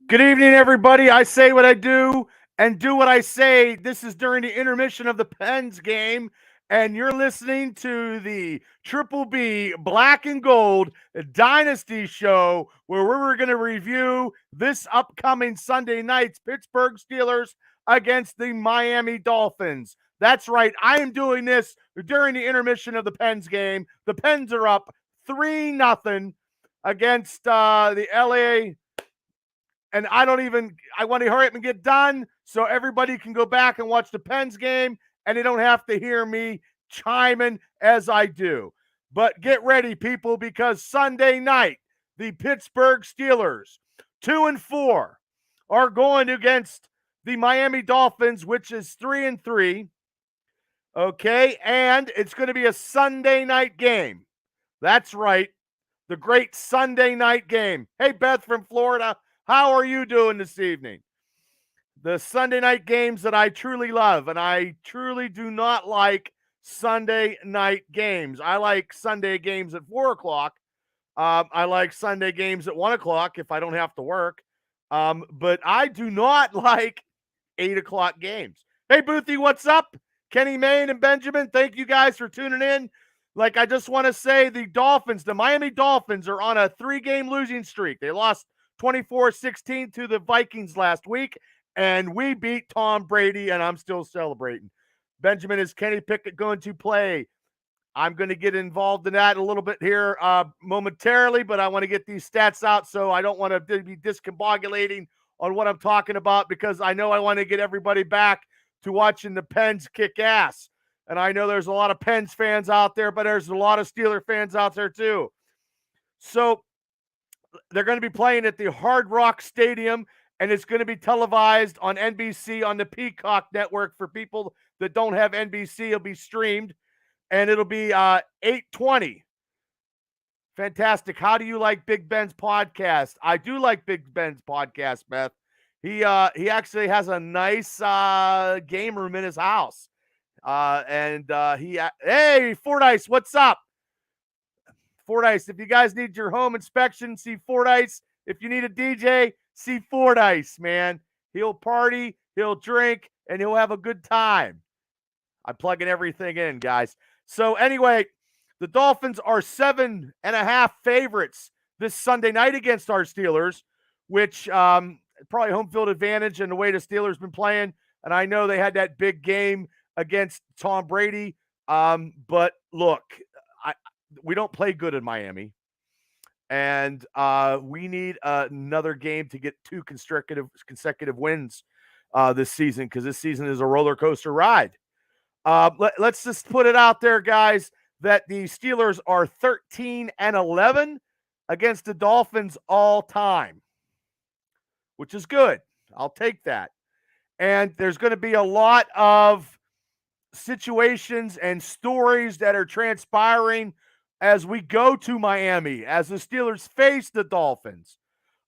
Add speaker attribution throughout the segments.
Speaker 1: Good evening, everybody. I say what I do and do what I say. This is during the intermission of the Pens game, and you're listening to the Triple B Black and Gold Dynasty show, where we're going to review this upcoming Sunday night's Pittsburgh Steelers against the Miami Dolphins. That's right. I am doing this during the intermission of the Pens game. The Pens are up 3-0 against the LA, and I want to hurry up and get done so everybody can go back and watch the Pens game and they don't have to hear me chiming as I do. But get ready, people, because Sunday night, the Pittsburgh Steelers, 2-4, are going against the Miami Dolphins, which is 3-3. Okay, and it's going to be a Sunday night game. That's right, the great Sunday night game. Hey, Beth from Florida, how are you doing this evening? The Sunday night games that I truly love, and I truly do not like Sunday night games. I like Sunday games at 4 o'clock. I like Sunday games at 1 o'clock if I don't have to work. But I do not like 8 o'clock games. Hey, Boothie, what's up? Kenny Mayne and Benjamin, thank you guys for tuning in. Like, I just want to say the Miami Dolphins are on a 3-game losing streak. They lost 24-16 to the Vikings last week, and we beat Tom Brady, and I'm still celebrating. Benjamin, is Kenny Pickett going to play? I'm going to get involved in that a little bit here momentarily, but I want to get these stats out, so I don't want to be discombobulating on what I'm talking about, because I know I want to get everybody back to watching the Pens kick ass. And I know there's a lot of Pens fans out there, but there's a lot of Steeler fans out there too. So they're going to be playing at the Hard Rock Stadium, and it's going to be televised on NBC on the Peacock network. For people that don't have NBC, it'll be streamed, and it'll be 8:20. Fantastic. How do you like Big Ben's podcast? I do like Big Ben's podcast, Beth. He actually has a nice game room in his house. Hey, Fordyce, what's up? Fordyce, if you guys need your home inspection, see Fordyce. If you need a DJ, see Fordyce, man. He'll party, he'll drink, and he'll have a good time. I'm plugging everything in, guys. So anyway, the Dolphins are 7.5 favorites this Sunday night against our Steelers, which probably home field advantage in the way the Steelers been playing. And I know they had that big game against Tom Brady. But look, we don't play good in Miami. And we need another game to get 2 consecutive wins this season, because this season is a roller coaster ride. Let's just put it out there, guys, that the Steelers are 13-11 against the Dolphins all time, which is good. I'll take that. And there's going to be a lot of situations and stories that are transpiring as we go to Miami, as the Steelers face the Dolphins.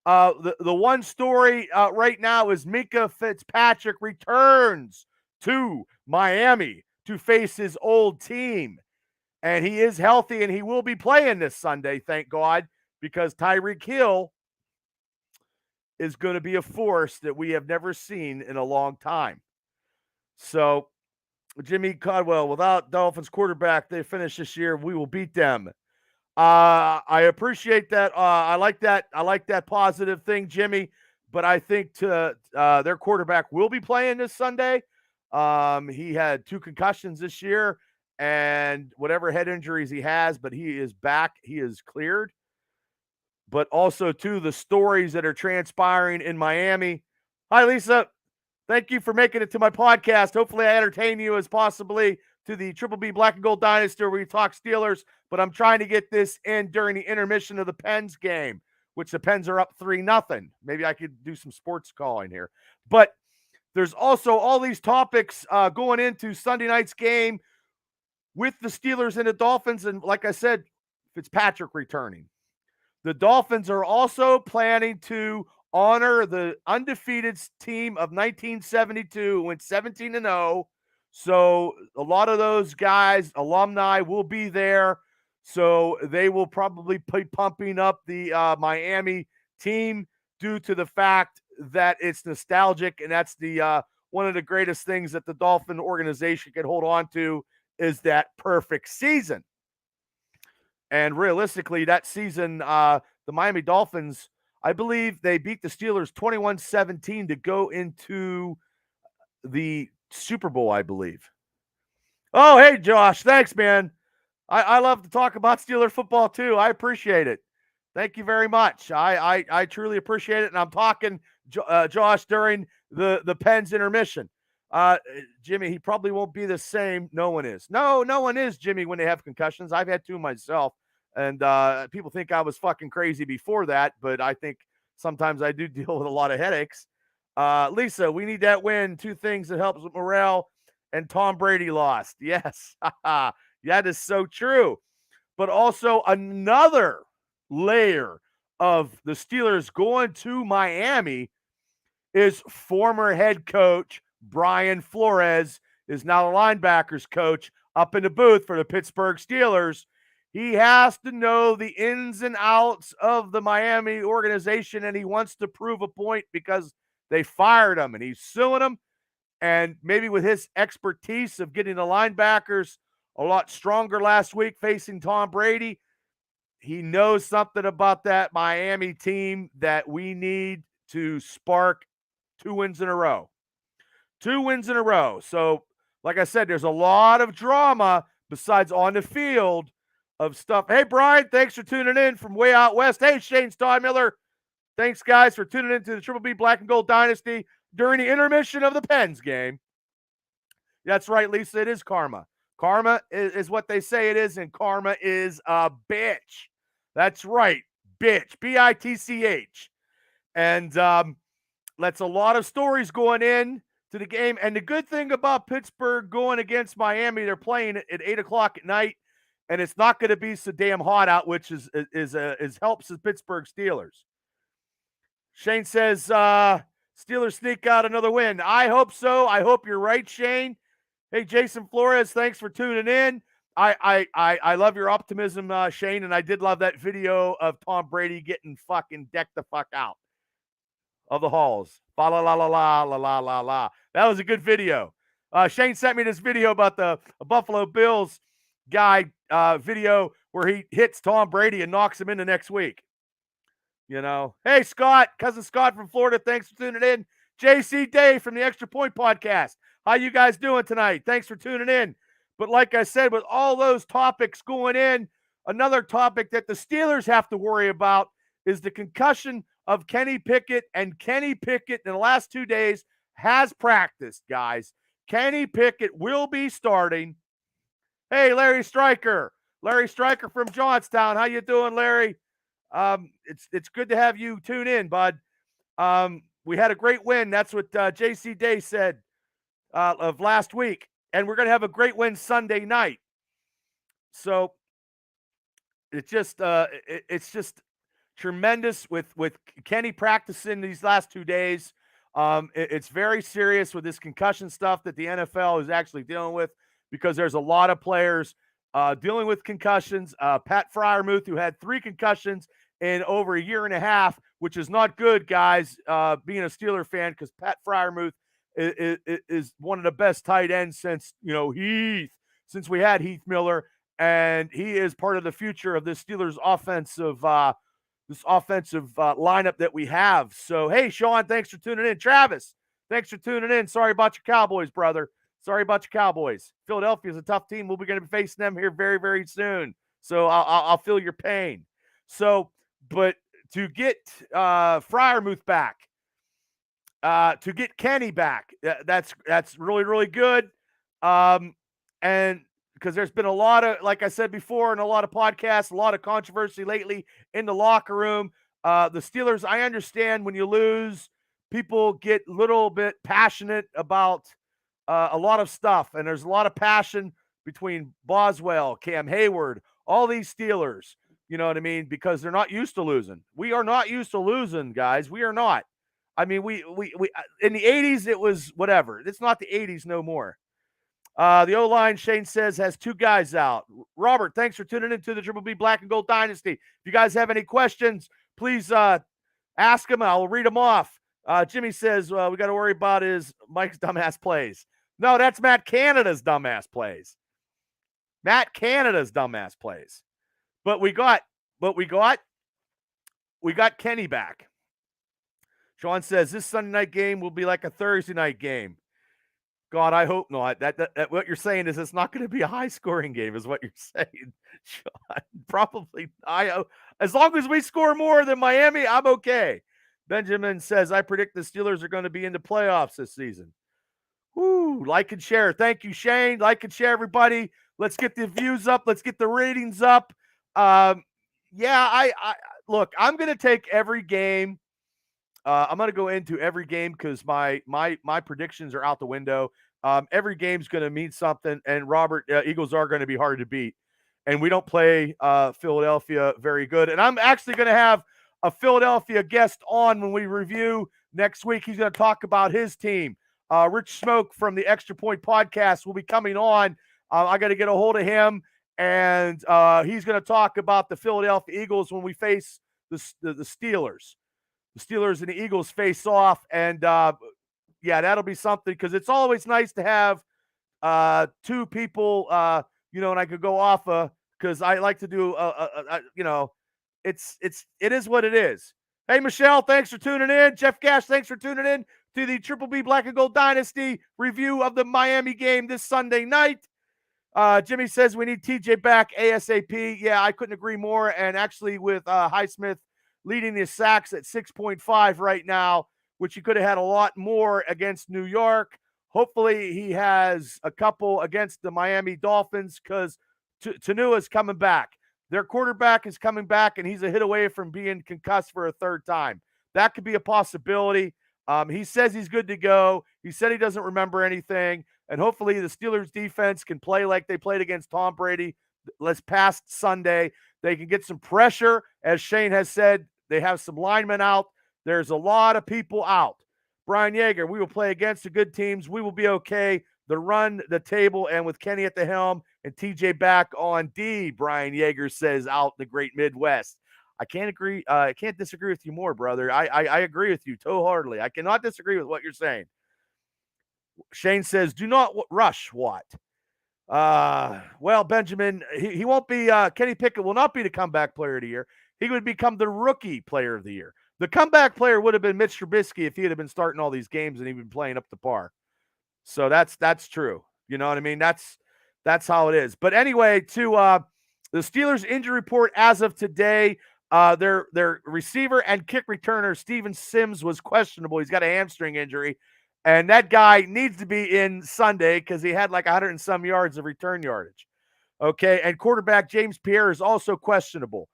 Speaker 1: The one story right now is Minka Fitzpatrick returns to Miami to face his old team. And he is healthy, and he will be playing this Sunday, thank God, because Tyreek Hill is going to be a force that we have never seen in a long time. So, Jimmy Caldwell, without Dolphins quarterback, they finish this year, we will beat them. I appreciate that. I like that. I like that positive thing, Jimmy. But I think their quarterback will be playing this Sunday. He had 2 concussions this year, and whatever head injuries he has, but he is back. He is cleared. But also, too, the stories that are transpiring in Miami. Hi, Lisa. Thank you for making it to my podcast. Hopefully, I entertain you as possibly to the Triple B Black and Gold Dynasty, where we talk Steelers. But I'm trying to get this in during the intermission of the Pens game, which the Pens are up 3-0. Maybe I could do some sports calling here. But there's also all these topics going into Sunday night's game with the Steelers and the Dolphins. And like I said, Fitzpatrick returning. The Dolphins are also planning to honor the undefeated team of 1972, who went 17-0. So a lot of those guys, alumni, will be there. So they will probably be pumping up the Miami team due to the fact that it's nostalgic, and that's the one of the greatest things that the Dolphin organization can hold on to is that perfect season. And realistically, that season, the Miami Dolphins, I believe they beat the Steelers 21-17 to go into the Super Bowl, I believe. Oh, hey, Josh. Thanks, man. I love to talk about Steeler football, too. I appreciate it. Thank you very much. I truly appreciate it. And I'm talking, Josh, during the Pens intermission. Jimmy, he probably won't be the same. No one is. No one is, Jimmy, when they have concussions. I've had two myself. And people think I was fucking crazy before that, but I think sometimes I do deal with a lot of headaches. Lisa, we need that win. Two things that helps with morale, and Tom Brady lost. Yes. That is so true. But also another layer of the Steelers going to Miami is former head coach Brian Flores is now the linebackers coach up in the booth for the Pittsburgh Steelers. He has to know the ins and outs of the Miami organization, and he wants to prove a point because they fired him, and he's suing them. And maybe with his expertise of getting the linebackers a lot stronger last week facing Tom Brady, he knows something about that Miami team that we need to spark 2 wins in a row. 2 wins in a row. So, like I said, there's a lot of drama besides on the field of stuff. Hey, Brian, thanks for tuning in from way out west. Hey, Shane Steinmiller. Thanks, guys, for tuning in to the Triple B Black and Gold Dynasty during the intermission of the Pens game. That's right, Lisa. It is karma. Karma is what they say it is, and karma is a bitch. That's right, bitch. B-I-T-C-H. And that's a lot of stories going in to the game. And the good thing about Pittsburgh going against Miami, they're playing at 8 o'clock at night, and it's not going to be so damn hot out, which is helps the Pittsburgh Steelers. Shane says Steelers sneak out another win. I hope so. I hope you're right, Shane. Hey, Jason Flores, thanks for tuning in. I love your optimism, Shane, and I did love that video of Tom Brady getting fucking decked the fuck out of the halls. Fa la la la la la la la la. That was a good video. Shane sent me this video about the Buffalo Bills guy video where he hits Tom Brady and knocks him into next week. You know, hey, Scott, cousin Scott from Florida, thanks for tuning in. JC Day from the Extra Point Podcast. How you guys doing tonight? Thanks for tuning in. But like I said, with all those topics going in, another topic that the Steelers have to worry about is the concussion of Kenny Pickett. And Kenny Pickett in the last 2 days has practiced, guys. Kenny Pickett will be starting. Hey, Larry Stryker. Larry Stryker from Johnstown. How you doing, Larry? It's good to have you tune in, bud. We had a great win. That's what JC Day said of last week. And we're going to have a great win Sunday night. So it's just tremendous with Kenny practicing these last 2 days. It's very serious with this concussion stuff that the NFL is actually dealing with because there's a lot of players dealing with concussions. Pat Freiermuth, who had 3 concussions in over a year and a half, which is not good, guys, being a Steeler fan, because Pat Freiermuth is one of the best tight ends since since we had Heath Miller, and he is part of the future of this Steelers offensive lineup that we have. So, hey, Sean, thanks for tuning in. Travis, thanks for tuning in. Sorry about your Cowboys, brother. Sorry about your Cowboys. Philadelphia is a tough team. We'll be going to be facing them here very, very soon. So I'll feel your pain. So, but to get Freiermuth back, to get Kenny back, that's really, really good. And because there's been a lot of, like I said before, in a lot of podcasts, a lot of controversy lately in the locker room. The Steelers, I understand when you lose, people get a little bit passionate about a lot of stuff. And there's a lot of passion between Boswell, Cam Hayward, all these Steelers, you know what I mean? Because they're not used to losing. We are not used to losing, guys. We are not. I mean, we in the 80s, it was whatever. It's not the 80s no more. The O-line, Shane says, has 2 guys out. Robert, thanks for tuning into the Triple B Black and Gold Dynasty. If you guys have any questions, please ask them. I'll read them off. Jimmy says, we got to worry about is Mike's dumbass plays. No, that's Matt Canada's dumbass plays. Matt Canada's dumbass plays. But we got Kenny back. Sean says this Sunday night game will be like a Thursday night game. God, I hope not. That what you're saying is it's not going to be a high scoring game, is what you're saying, Sean. Probably. As long as we score more than Miami, I'm okay. Benjamin says I predict the Steelers are going to be in the playoffs this season. Woo! Like and share. Thank you, Shane. Like and share, everybody. Let's get the views up. Let's get the ratings up. Yeah, I look. I'm going to take every game. I'm going to go into every game because my predictions are out the window. Every game's going to mean something, and Robert, Eagles are going to be hard to beat, and we don't play Philadelphia very good. And I'm actually going to have a Philadelphia guest on when we review next week. He's going to talk about his team. Rich Smoke from the Extra Point Podcast will be coming on. I got to get a hold of him, and he's going to talk about the Philadelphia Eagles when we face the Steelers. The Steelers and the Eagles face off, and yeah, that'll be something because it's always nice to have two people, and I could go off because I like to do, it is what it is. Hey, Michelle, thanks for tuning in. Jeff Gash, thanks for tuning in to the Triple B Black and Gold Dynasty review of the Miami game this Sunday night. Jimmy says we need TJ back ASAP. Yeah, I couldn't agree more. And actually, with Highsmith leading the sacks at 6.5 right now, which he could have had a lot more against New York. Hopefully he has a couple against the Miami Dolphins because Tanua's coming back. Their quarterback is coming back, and he's a hit away from being concussed for a third time. That could be a possibility. He says he's good to go. He said he doesn't remember anything, and hopefully the Steelers defense can play like they played against Tom Brady past Sunday. They can get some pressure, as Shane has said. They have some linemen out. There's a lot of people out. Brian Yeager, we will play against the good teams. We will be okay. The run, the table, and with Kenny at the helm and TJ back on D, Brian Yeager says out in the great Midwest. I can't agree. I can't disagree with you more, brother. I agree with you wholeheartedly. I cannot disagree with what you're saying. Shane says, do not rush Watt. Well, Benjamin, he won't be, Kenny Pickett will not be the comeback player of the year. He would become the rookie player of the year. The comeback player would have been Mitch Trubisky if he had been starting all these games and he'd been playing up to par. So that's true. You know what I mean? That's how it is. But anyway, to the Steelers injury report as of today, their receiver and kick returner Steven Sims was questionable. He's got a hamstring injury, and that guy needs to be in Sunday because he had like 100 and some yards of return yardage. Okay, and quarterback James Pierre is also questionable.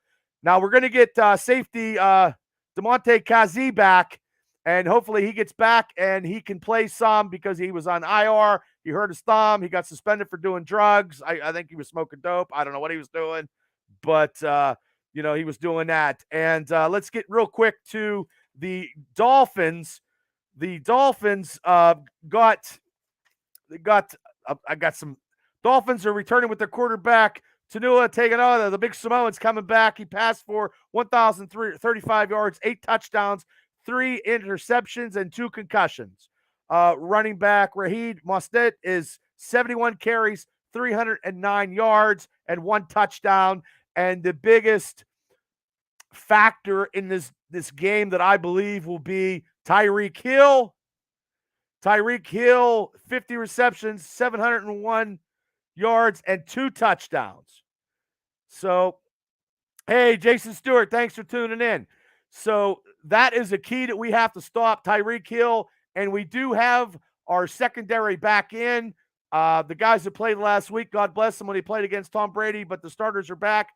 Speaker 1: Now we're going to get safety DeMonte Kazi back, and hopefully he gets back and he can play some because he was on IR. He hurt his thumb. He got suspended for doing drugs. I think he was smoking dope. I don't know what he was doing, but he was doing that. And let's get real quick to the Dolphins. The Dolphins I got some Dolphins are returning with their quarterback Tanua taking on the big Samoan's coming back. He passed for 1,035 yards, 8 touchdowns, 3 interceptions, and 2 concussions. Running back Raheed Mostert is 71 carries, 309 yards, and 1 touchdown. And the biggest factor in this game that I believe will be Tyreek Hill. Tyreek Hill, 50 receptions, 701 yards, and 2 touchdowns. So, hey, Jason Stewart, thanks for tuning in. So that is a key that we have to stop Tyreek Hill, and we do have our secondary back in. The guys that played last week, God bless them when he played against Tom Brady, but the starters are back.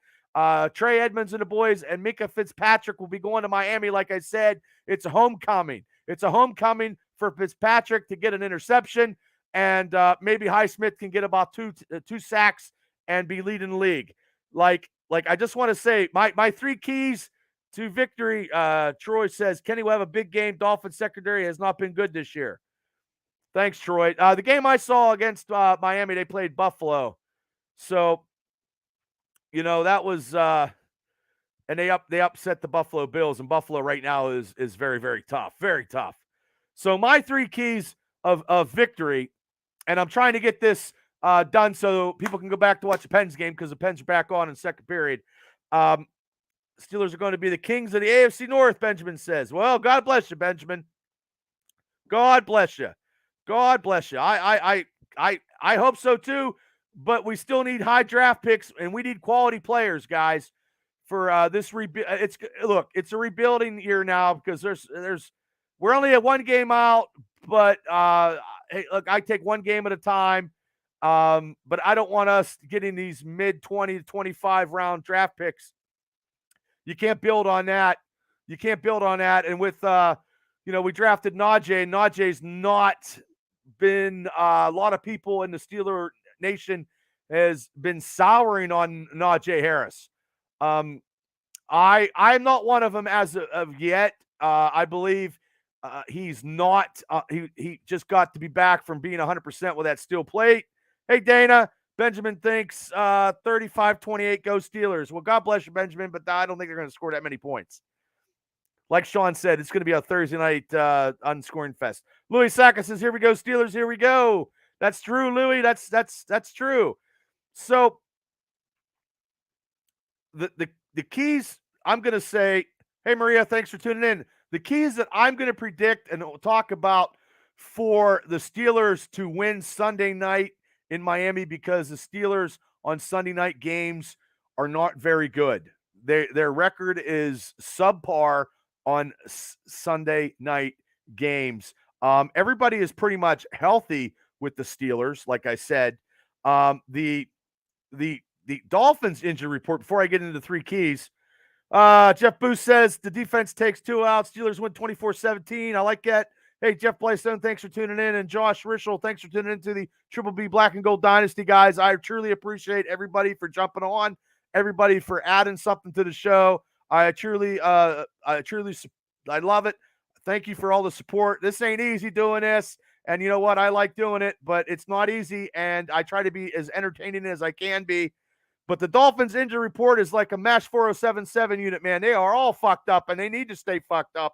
Speaker 1: Trey Edmonds and the boys and Minka Fitzpatrick will be going to Miami. Like I said, it's a homecoming. It's a homecoming for Fitzpatrick to get an interception, and maybe Highsmith can get about two sacks and be leading the league. Like I just want to say, my 3 keys to victory, Troy says, Kenny will have a big game. Dolphins secondary has not been good this year. Thanks, Troy. The game I saw against Miami, they played Buffalo. So, that was and they upset the Buffalo Bills, and Buffalo right now is very, very tough. Very tough. So my 3 keys of victory, and I'm trying to get this done so people can go back to watch the Pens game because the Pens are back on in second period. Steelers are going to be the kings of the AFC North, Benjamin says. Well, God bless you, Benjamin. God bless you. God bless you. I hope so too, but we still need high draft picks and we need quality players, guys, for this rebuild. It's a rebuilding year now because we're only at 1 game out, but hey, look, I take 1 game at a time. But I don't want us getting these mid 20 to 25 round draft picks. You can't build on that. You can't build on that. And with we drafted Najee. Najee's not been a lot of people in the Steeler Nation has been souring on Najee Harris. I'm not one of them as of yet. I believe he's not. He just got to be back from being 100% with that steel plate. Hey, Dana. Benjamin thinks 35-28 go Steelers. Well, God bless you, Benjamin, but I don't think they're going to score that many points. Like Sean said, it's going to be a Thursday night unscoring fest. Louis Saka says, "Here we go, Steelers. Here we go." That's true, Louis. That's true. So the keys I'm going to say, hey, Maria, thanks for tuning in. The keys that I'm going to predict and we'll talk about for the Steelers to win Sunday night in Miami, because the Steelers on Sunday night games are not very good. Their record is subpar on Sunday night games. Everybody is pretty much healthy with the Steelers, like I said. The Dolphins injury report, before I get into the 3 keys, Jeff Booth says the defense takes 2 out. Steelers win 24-17. I like that. Hey, Jeff Blaystone, thanks for tuning in. And Josh Rischel, thanks for tuning into the Triple B Black and Gold Dynasty, guys. I truly appreciate everybody for jumping on, everybody for adding something to the show. I love it. Thank you for all the support. This ain't easy doing this. And you know what? I like doing it, but it's not easy. And I try to be as entertaining as I can be. But the Dolphins injury report is like a MASH 4077 unit, man. They are all fucked up, and they need to stay fucked up.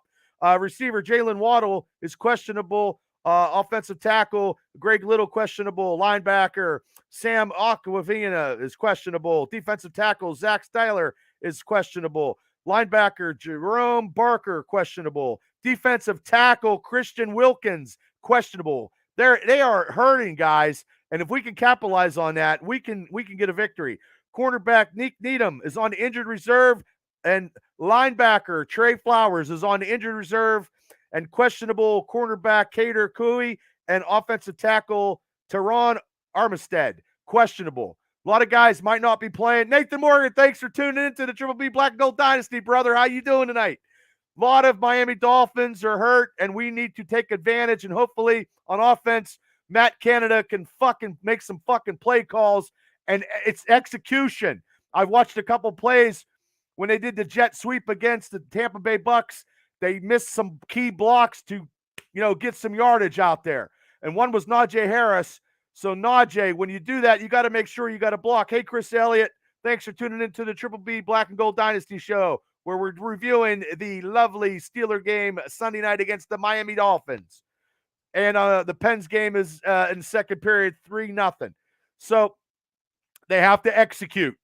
Speaker 1: Receiver Jalen Waddle is questionable. Offensive tackle Greg Little questionable. Linebacker Sam Aquavina is questionable. Defensive tackle Zach Styler is questionable. Linebacker Jerome Barker questionable. Defensive tackle Christian Wilkins questionable. They are hurting, guys, and if we can capitalize on that, we can get a victory. Cornerback Nick Needham is on the injured reserve, and linebacker Trey Flowers is on the injured reserve, and questionable cornerback Kader Cooey and offensive tackle Teron Armistead questionable. A lot of guys might not be playing. Nathan Morgan, thanks for tuning into the Triple B Black and Gold Dynasty, brother. How you doing tonight? A lot of Miami Dolphins are hurt, and we need to take advantage, and hopefully on offense, Matt Canada can fucking make some fucking play calls, and it's execution. I've watched a couple plays when they did the jet sweep against the Tampa Bay Bucks. They missed some key blocks to, get some yardage out there. And one was Najee Harris. So Najee, when you do that, you got to make sure you got to block. Hey, Chris Elliott, thanks for tuning into the Triple B Black and Gold Dynasty show, where we're reviewing the lovely Steeler game Sunday night against the Miami Dolphins. And the Pens game is in the second period, 3-0. So they have to execute.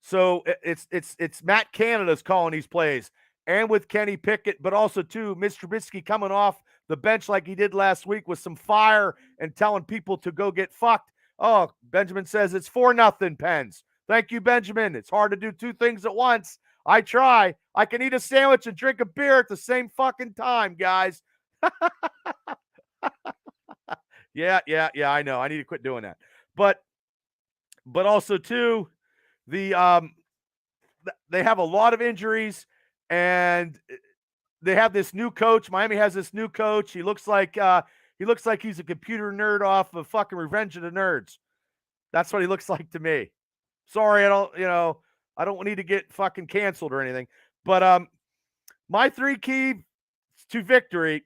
Speaker 1: So it's Matt Canada's calling these plays, and with Kenny Pickett, but also too Mitch Trubisky coming off the bench like he did last week with some fire and telling people to go get fucked. Oh, Benjamin says it's 4-0 Pens. Thank you, Benjamin. It's hard to do 2 things at once. I try. I can eat a sandwich and drink a beer at the same fucking time, guys. Yeah, I know. I need to quit doing that. But also too, they have a lot of injuries, and they have this new coach. Miami has this new coach. He looks like he's a computer nerd off of fucking Revenge of the Nerds. That's what he looks like to me. Sorry, I don't need to get fucking canceled or anything. But my 3 keys to victory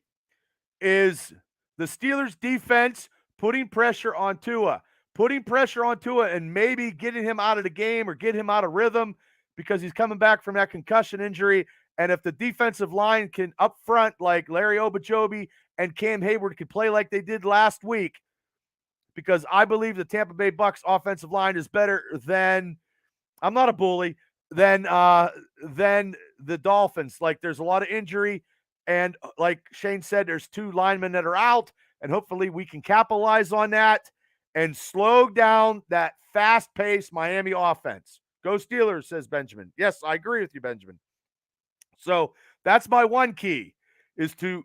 Speaker 1: is the Steelers defense putting pressure on Tua. And maybe getting him out of the game or get him out of rhythm, because he's coming back from that concussion injury. And if the defensive line can up front, like Larry Obajobi and Cam Hayward, can play like they did last week, because I believe the Tampa Bay Bucks offensive line is better than, I'm not a bully, than the Dolphins. Like, there's a lot of injury, and like Shane said, there's 2 linemen that are out, and hopefully we can capitalize on that and slow down that fast-paced Miami offense. Go Steelers, says Benjamin. Yes, I agree with you, Benjamin. So that's my one key, is to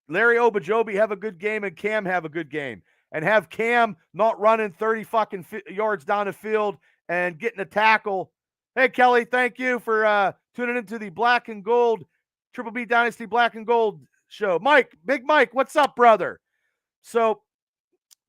Speaker 1: Larry Obajobi have a good game and Cam have a good game. And have Cam not running 30 fucking yards down the field and getting a tackle. Hey, Kelly, thank you for tuning into the Black and Gold, Triple B Dynasty Black and Gold show. Mike, Big Mike, what's up, brother? So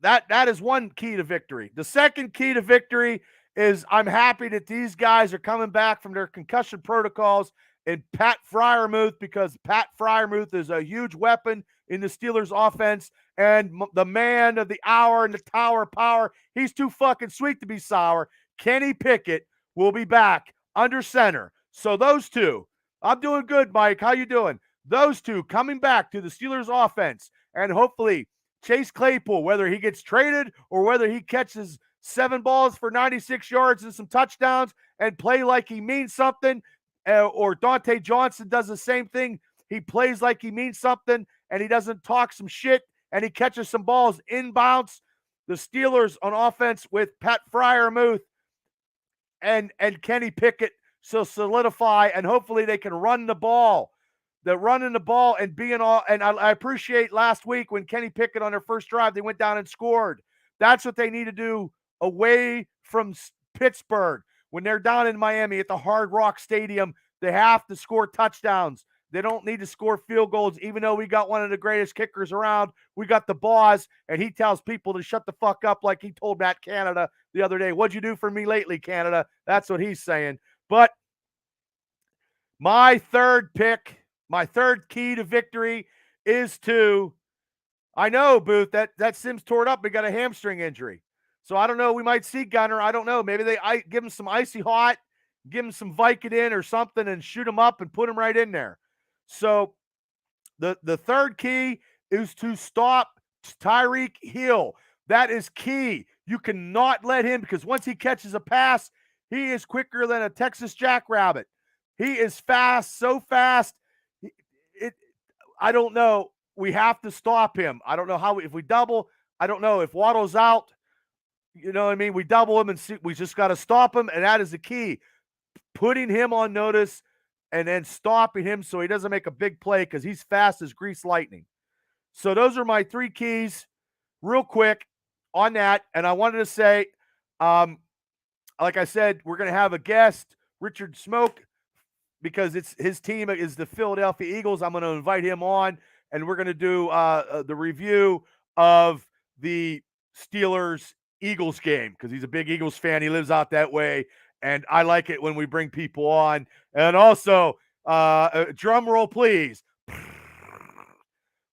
Speaker 1: that is one key to victory. The second key to victory is I'm happy that these guys are coming back from their concussion protocols, and Pat Freiermuth, because Pat Freiermuth is a huge weapon in the Steelers offense, and the man of the hour and the tower of power, he's too fucking sweet to be sour. Kenny Pickett will be back under center. So those two, I'm doing good, Mike. How you doing? Those two coming back to the Steelers offense, and hopefully Chase Claypool, whether he gets traded or whether he catches 7 balls for 96 yards and some touchdowns and play like he means something, or Dante Johnson does the same thing. He plays like he means something, and he doesn't talk some shit, and he catches some balls inbounds. The Steelers on offense with Pat Freiermuth and Kenny Pickett so solidify, and hopefully they can run the ball. They're running the ball and being all, and I appreciate last week when Kenny Pickett on their first drive, they went down and scored. That's what they need to do away from Pittsburgh. When they're down in Miami at the Hard Rock Stadium, they have to score touchdowns. They don't need to score field goals, even though we got one of the greatest kickers around. We got the boss, and he tells people to shut the fuck up like he told Matt Canada the other day. What'd you do for me lately, Canada? That's what he's saying. But my third pick, my third key to victory is to, I know, Booth, that Sims tore it up and got a hamstring injury. So I don't know. We might see Gunner. I don't know. Maybe they give him some icy hot, give him some Vicodin or something, and shoot him up and put him right in there. So the third key is to stop Tyreek Hill. That is key. You cannot let him, because once he catches a pass, he is quicker than a Texas jackrabbit. He is fast, so fast. I don't know. We have to stop him. I don't know how. If we double, I don't know. If Waddle's out, you know what I mean? We double him and see, we just got to stop him, and that is the key. Putting him on notice and then stopping him so he doesn't make a big play, because he's fast as grease lightning. So those are my 3 keys real quick on that. And I wanted to say, like I said, we're going to have a guest, Richard Smoke, because it's his team is the Philadelphia Eagles. I'm going to invite him on, and we're going to do the review of the Steelers-Eagles game, because he's a big Eagles fan. He lives out that way, and I like it when we bring people on. And also, drum roll, please.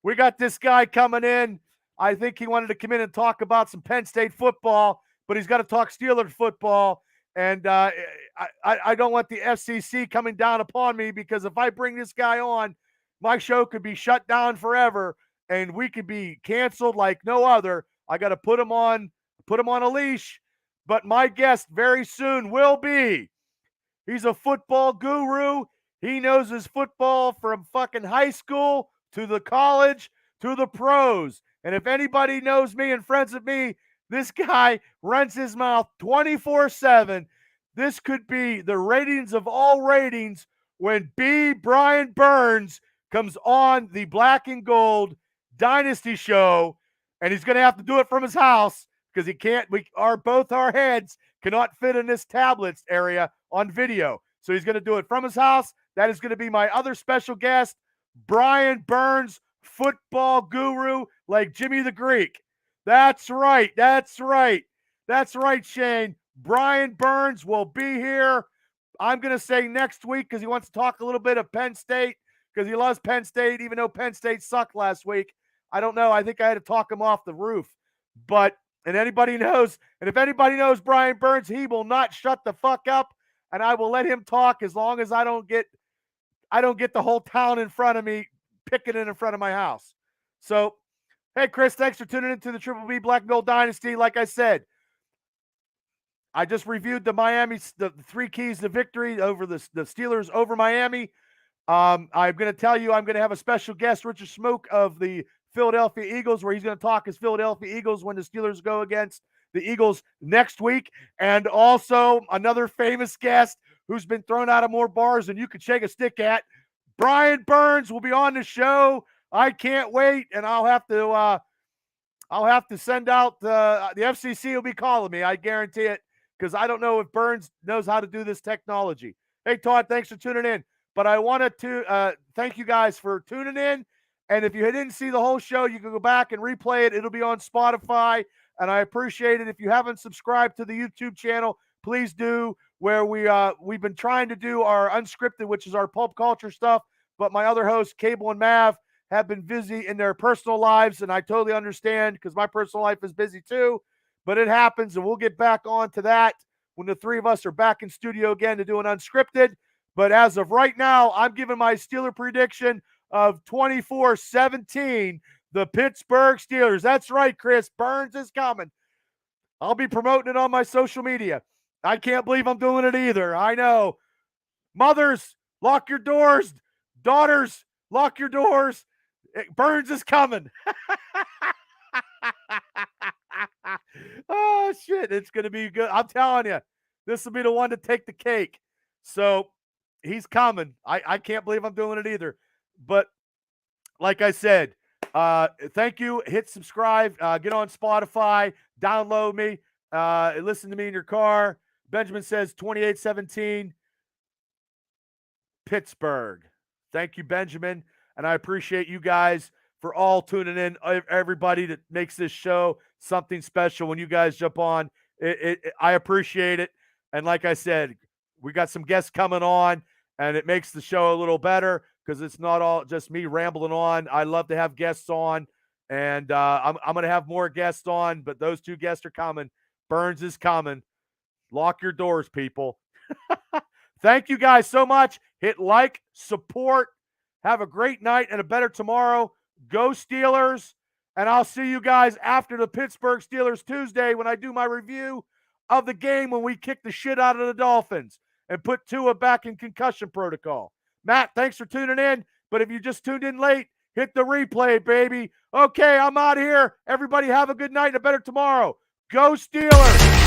Speaker 1: We got this guy coming in. I think he wanted to come in and talk about some Penn State football, but he's got to talk Steelers football. And I don't want the FCC coming down upon me, because if I bring this guy on, my show could be shut down forever, and we could be canceled like no other. I got to put him on a leash. But my guest very soon will be, he's a football guru. He knows his football from fucking high school to the college to the pros. And if anybody knows me and friends with me, this guy runs his mouth 24/7. This could be the ratings of all ratings when Brian Burns comes on the Black and Gold Dynasty show, and he's going to have to do it from his house, because he can't. Both our heads cannot fit in this tablets area on video. So he's going to do it from his house. That is going to be my other special guest, Brian Burns, football guru like Jimmy the Greek. That's right. That's right. That's right, Shane. Brian Burns will be here. I'm going to say next week, because he wants to talk a little bit of Penn State, because he loves Penn State, even though Penn State sucked last week. I don't know. I think I had to talk him off the roof. But, and anybody knows, and if anybody knows Brian Burns, he will not shut the fuck up, and I will let him talk as long as I don't get I don't get the whole town in front of me, picketing in front of my house. So, hey, Chris, thanks for tuning into the Triple B Black and Gold Dynasty. Like I said, I just reviewed the 3 keys to victory over the Steelers over Miami. I'm going to tell you, I'm going to have a special guest, Richard Smoke of the Philadelphia Eagles, where he's going to talk his Philadelphia Eagles when the Steelers go against the Eagles next week. And also another famous guest who's been thrown out of more bars than you could shake a stick at. Brian Burns will be on the show. I can't wait, and I'll have to send out the FCC will be calling me. I guarantee it, because I don't know if Burns knows how to do this technology. Hey, Todd, thanks for tuning in. But I wanted to thank you guys for tuning in. And if you didn't see the whole show, you can go back and replay it. It'll be on Spotify. And I appreciate it. If you haven't subscribed to the YouTube channel, please do, where we've been trying to do our unscripted, which is our pulp culture stuff. But my other hosts, Cable and Mav, have been busy in their personal lives. And I totally understand, because my personal life is busy too. But it happens, and we'll get back on to that when the 3 of us are back in studio again to do an unscripted. But as of right now, I'm giving my Steeler prediction of 24-17, the Pittsburgh Steelers. That's right, Chris. Burns is coming. I'll be promoting it on my social media. I can't believe I'm doing it either. I know. Mothers, lock your doors. Daughters, lock your doors. Burns is coming. Oh, shit. It's going to be good. I'm telling you, this will be the one to take the cake. So, he's coming. I can't believe I'm doing it either. But like I said, thank you. Hit subscribe. Get on Spotify. Download me. Listen to me in your car. Benjamin says 28-17 Pittsburgh. Thank you, Benjamin. And I appreciate you guys for all tuning in. Everybody that makes this show something special when you guys jump on. I appreciate it. And like I said, we got some guests coming on. And it makes the show a little better, because it's not all just me rambling on. I love to have guests on, and I'm going to have more guests on, but those 2 guests are coming. Burns is coming. Lock your doors, people. Thank you guys so much. Hit like, support. Have a great night and a better tomorrow. Go Steelers, and I'll see you guys after the Pittsburgh Steelers Tuesday when I do my review of the game when we kick the shit out of the Dolphins and put Tua back in concussion protocol. Matt, thanks for tuning in. But if you just tuned in late, hit the replay, baby. Okay, I'm out of here. Everybody have a good night and a better tomorrow. Go Steelers.